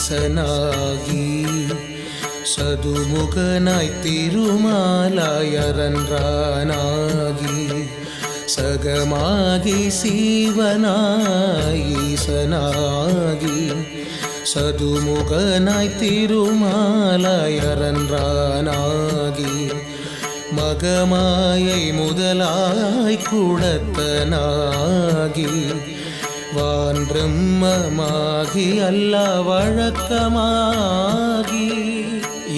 ஈசனாகி சதுமுகனாய் திருமாலாய் அரன்றானாகி சகமாகி சீவனாய் ஈசனாகி சதுமுகனாய் திருமாலாய் அரன்றானாகி மகமாயை முதலாய் குடத்தனாகி வான் பிரம்மமாகி அல்லா வழக்கமாகி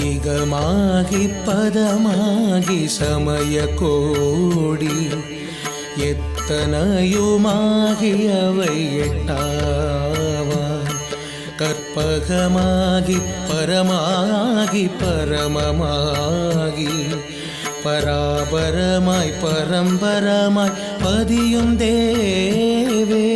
இகமாகி பதமாகி சமய கோடி எத்தனையுமாகி அவை எட்டாவான் கற்பகமாகி பரமாகி பரமமாகி பராபரமாய் பரம்பரமாய் பதியும் தேவே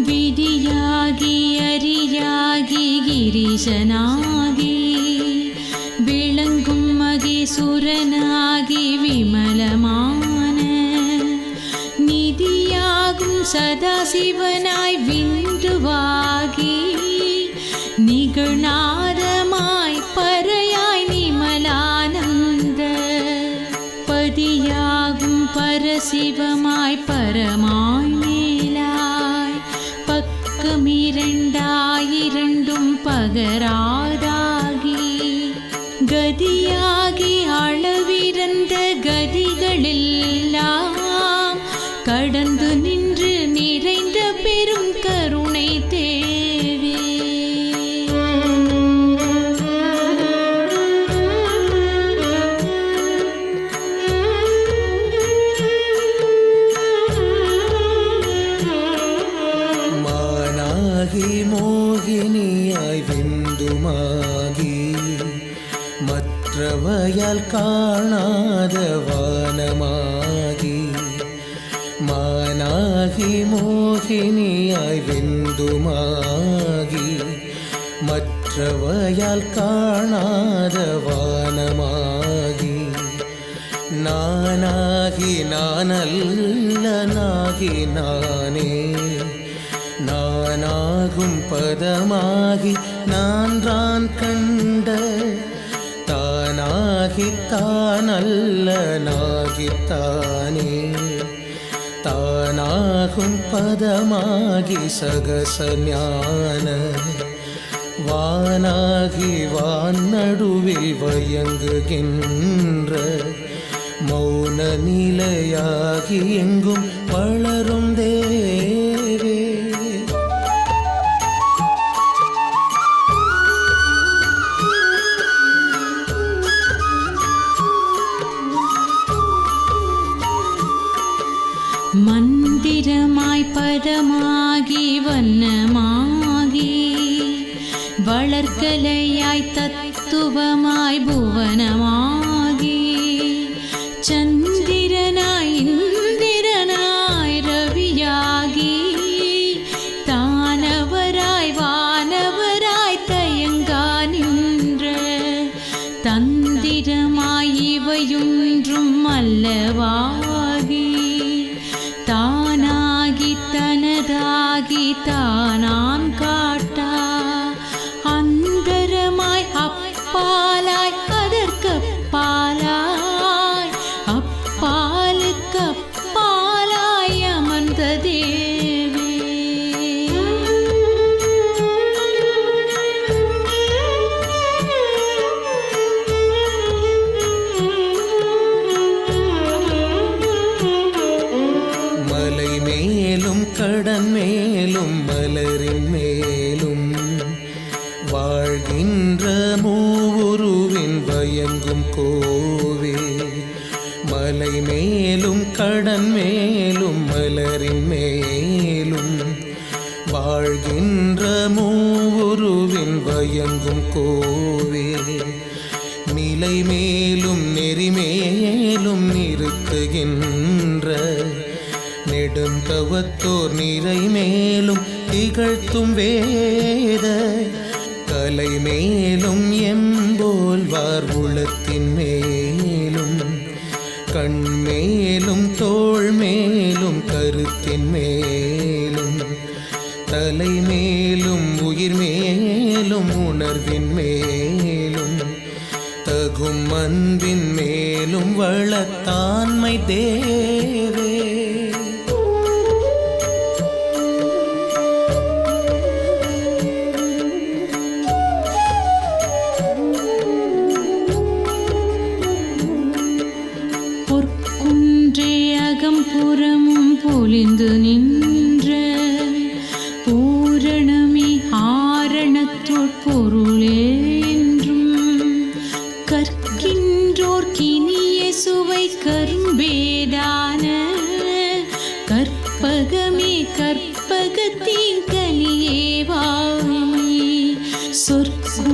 விதியாகி அரியாகி கிரீசனாகி விளங்கும் மகேசுரனாகி விமலமான நிதியாகும் சதாசிவனாய் விந்துவாகி நிகழ்நாதமாய் பறையாய் நிமலானந்த பதியாகும் பரசிவமாய் பரமாய் மேலாய் பக்கமிரண்டாயிரண்டும் பகராதாகி கதியாகி அளவிறந்த கதிகளெல்லாம் கடந்து நின்று நிறைந்த பெரும் கருணை தேவே மானாகி மோகினியாய் விந்துமாகி மற்றவையால் காணாத வானமாகி மானாகி மோகினியாய் விந்துமாகி மற்றவையால் காணாத வானமாகி நானாகி நானல்லனாகி நானே நானாகும் பதமாகி நான் கண்ட தானாகி தானல்லனாகி தானே தானாகும் பதமாகி சகச ஞான வானாகி வான் நடுவில் வயங்குகின்ற மௌன நிலையாகி எங்கும் வளரும் தேவே மந்திரமாய் பதமாகி வண்ணமாகி வளர்கலையாய் தத்துவமாய் புவனமாகி சந்திரனாய் இந்திரனாய் ரவியாகி தானவராய் வானவராய் தயங்கா நின்ற தந்திரமாய் இவையொன்றும் அல்லவாகி தானாகி தனதாகி தானாம் காட்டா அந்தரமாய் அப்பாலாய் அதற்கப்பாலாய் அப்பாலுக்கு அப்பாலாய் அமர்ந்த தேவே கடன் மேலும் மலரின் மேலும் வாழ்கின்ற மூவுருவின் வயங்கும் கோவே மலை மேலும் கடன் மேலும் மலரின் மேலும் வாழ்கின்ற மூவுருவின் வயங்கும் கோவே நிலை மேலும் நெறி மேலும் நிறுத்துகின்ற நெடுந்தவத்தோர் நிறை மேலும் திகழ்த்தும் வேத கலை மேலும் எம்போல் உணர்வுளத்தின் மேலும் கண்மேலும் தோள் மேலும் கருத்தின் மேலும் தலை மேலும் உயிர் மேலும் உணர்வின் மேலும் தகும் அன்பின் மேலும் வளத்தாண்மை தேவே. பொற்குன்றே அகம்புறமும் பொலிந்து நின்ற பூரணமே ஆரணத்தோட் பொருளே என்றும் கற்கின்றோர் கினிய சுவை கரும்பேதான கற்பகமே கற்பகத்தின் கனியேவாய் சொற்குன்றானாவகத்துள்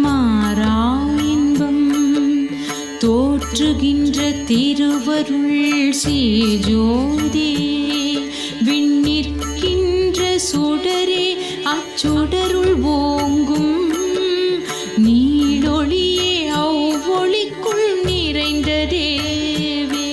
மாறா இன்பம் தோற்றுகின்ற திருவருள் சேஜோதே விண்ணிற்கின்ற சுடரே அச்சுடருள் ஓங்கும் நீளொளியே அவ்வொளிக்குள் நிறைந்த தேவே.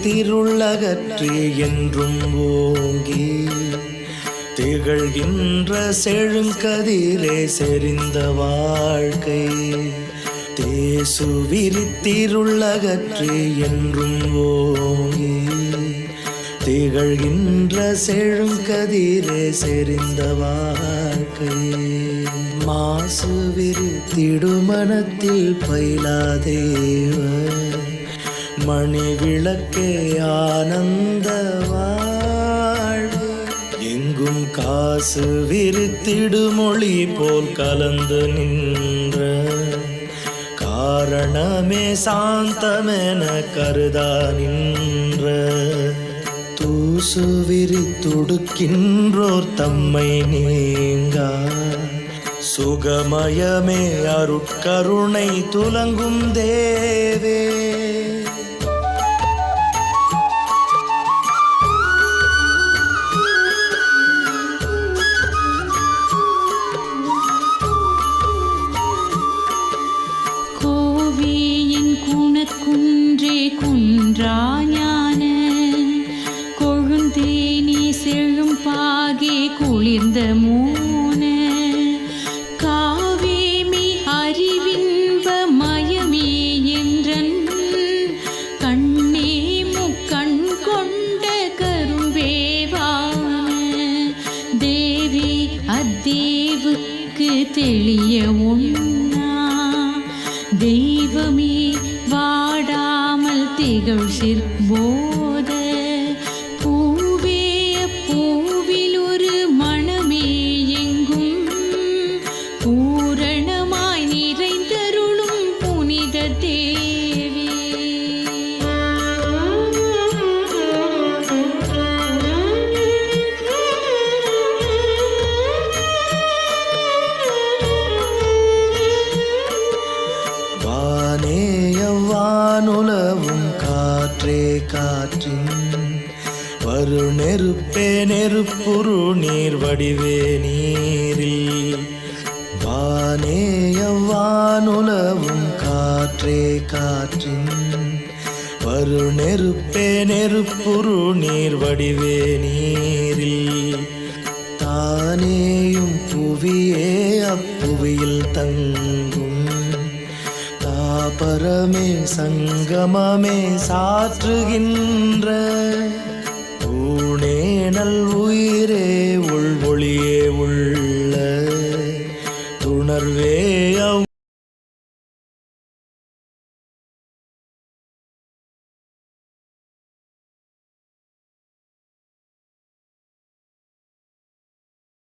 சுவிரித்திருள்ளகற்றி என்றும் ஓங்கி திகழ்கின்ற செழுங்கதிரே செறிந்த வாழ்க்கை தேசுவிரித்திருள்ளகற்றி என்றும் ஓங்கி திகழ்கின்ற செழுங்கதிரே செறிந்த வாழ்க்கை மாசு விரித்திடுமனத்தில் பயிலாதேவ மணி விளக்கே ஆனந்த வாழ்வு எங்கும் காசு விரித்திடுமொழி போல் கலந்து நின்ற காரணமே சாந்தமென கருதா நின்ற தூசு விரித்துடுக்கின்றோர் தம்மை நீங்கா சுகமயமே அருட்கருணை துலங்கும் தேவே. குன்றே குன்றா ஞான கொழுந்தேனி செழும் பாகே குளிர்ந்த மூன காவேமி அறிவின்ப மயமே என்றன் கண்ணே முக்கண் கொண்ட கரும்பேவான தேவி அத்தேவுக்கு தெளிய ஒன்னா தெய்வமே வாடாமல் திகழ் சிற்போத பூவே பூவில் ஒரு மணமே எங்கும் பூரணமாய் நிறைந்தருளும் புனித தேவி. வானுலவும் காற்றே காற்றின் வரு நெருப்பே நெருப்புரு நீர் வடிவே நீரில் வானுலவும் காற்றே காற்றின் வரு நெருப்பே நெருப்புரு நீர் வடிவே நீரில் தானேயும் புவியே அப்புவியில் தங்கும் பரமே சங்கமமே சாற்றுகின்ற ஊனே நல்